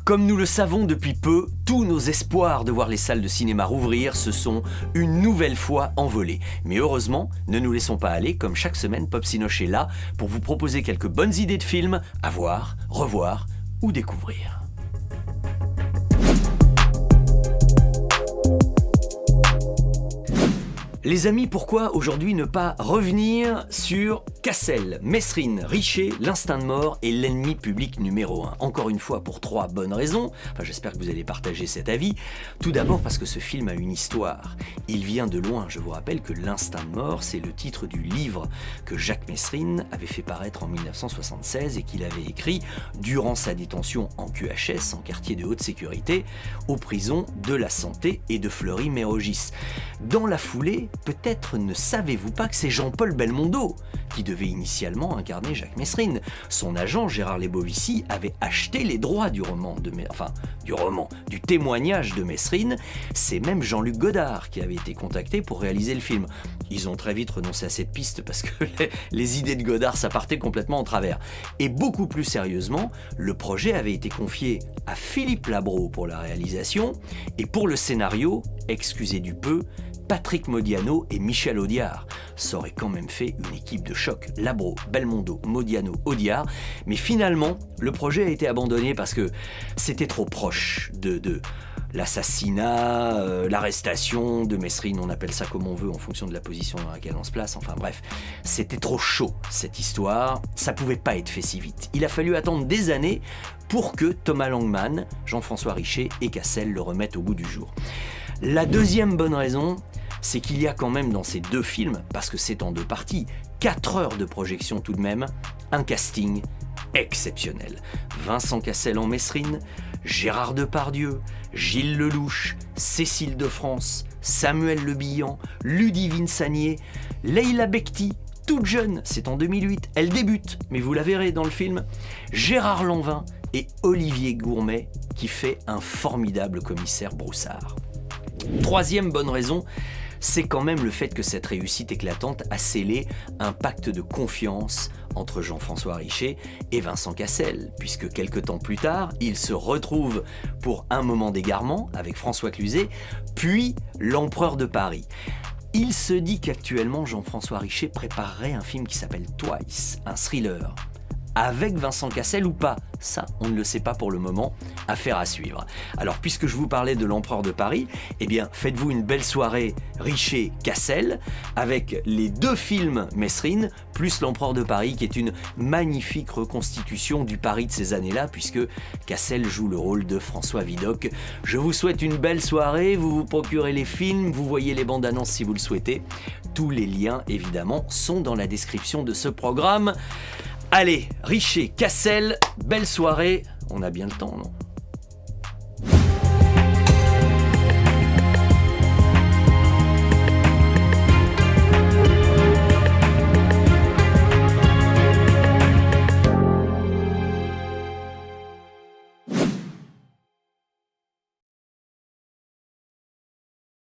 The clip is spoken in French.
Comme nous le savons depuis peu, tous nos espoirs de voir les salles de cinéma rouvrir se sont une nouvelle fois envolés. Mais heureusement, ne nous laissons pas aller, comme chaque semaine, Pop Sinoche est là pour vous proposer quelques bonnes idées de films à voir, revoir ou découvrir. Les amis, pourquoi aujourd'hui ne pas revenir sur Cassel, Mesrine, Richer, l'instinct de mort et l'ennemi public numéro 1. Encore une fois, pour 3 bonnes raisons. Enfin, j'espère que vous allez partager cet avis. Tout d'abord parce que ce film a une histoire. Il vient de loin. Je vous rappelle que L'instinct de mort, c'est le titre du livre que Jacques Mesrine avait fait paraître en 1976 et qu'il avait écrit durant sa détention en QHS, en quartier de haute sécurité, aux prisons de la Santé et de Fleury-Mérogis. Dans la foulée, peut-être ne savez-vous pas que c'est Jean-Paul Belmondo qui devait initialement incarner Jacques Mesrine. Son agent, Gérard Lebovici, avait acheté les droits du témoignage de Mesrine. C'est même Jean-Luc Godard qui avait été contacté pour réaliser le film. Ils ont très vite renoncé à cette piste parce que les idées de Godard, ça partait complètement en travers. Et beaucoup plus sérieusement, le projet avait été confié à Philippe Labro pour la réalisation et pour le scénario, excusez du peu, Patrick Modiano et Michel Audiard. Ça aurait quand même fait une équipe de choc. Labro, Belmondo, Modiano, Audiard. Mais finalement, le projet a été abandonné parce que c'était trop proche de l'assassinat, l'arrestation de Mesrine, on appelle ça comme on veut en fonction de la position dans laquelle on se place. Enfin bref, c'était trop chaud cette histoire. Ça pouvait pas être fait si vite. Il a fallu attendre des années pour que Thomas Langman, Jean-François Richer et Cassel le remettent au goût du jour. La deuxième bonne raison, c'est qu'il y a quand même dans ces 2 films, parce que c'est en 2 parties, 4 heures de projection tout de même, un casting exceptionnel. Vincent Cassel en Mesrine, Gérard Depardieu, Gilles Lelouch, Cécile de France, Samuel Le Bihan, Ludivine Sagnier, Leila Bekti, toute jeune, c'est en 2008, elle débute, mais vous la verrez dans le film, Gérard Lanvin et Olivier Gourmet qui fait un formidable commissaire Broussard. Troisième bonne raison, c'est quand même le fait que cette réussite éclatante a scellé un pacte de confiance entre Jean-François Richer et Vincent Cassel, puisque quelques temps plus tard, ils se retrouvent pour Un moment d'égarement avec François Cluzet, puis L'Empereur de Paris. Il se dit qu'actuellement, Jean-François Richer préparerait un film qui s'appelle Twice, un thriller. Avec Vincent Cassel ou pas? Ça, on ne le sait pas pour le moment, affaire à suivre. Alors, puisque je vous parlais de l'Empereur de Paris, eh bien, faites-vous une belle soirée Richer-Cassel, avec les 2 films Mesrine, plus l'Empereur de Paris, qui est une magnifique reconstitution du Paris de ces années-là, puisque Cassel joue le rôle de François Vidocq. Je vous souhaite une belle soirée, vous vous procurez les films, vous voyez les bandes annonces si vous le souhaitez. Tous les liens, évidemment, sont dans la description de ce programme. Allez, Richer, Cassel, belle soirée. On a bien le temps, non ?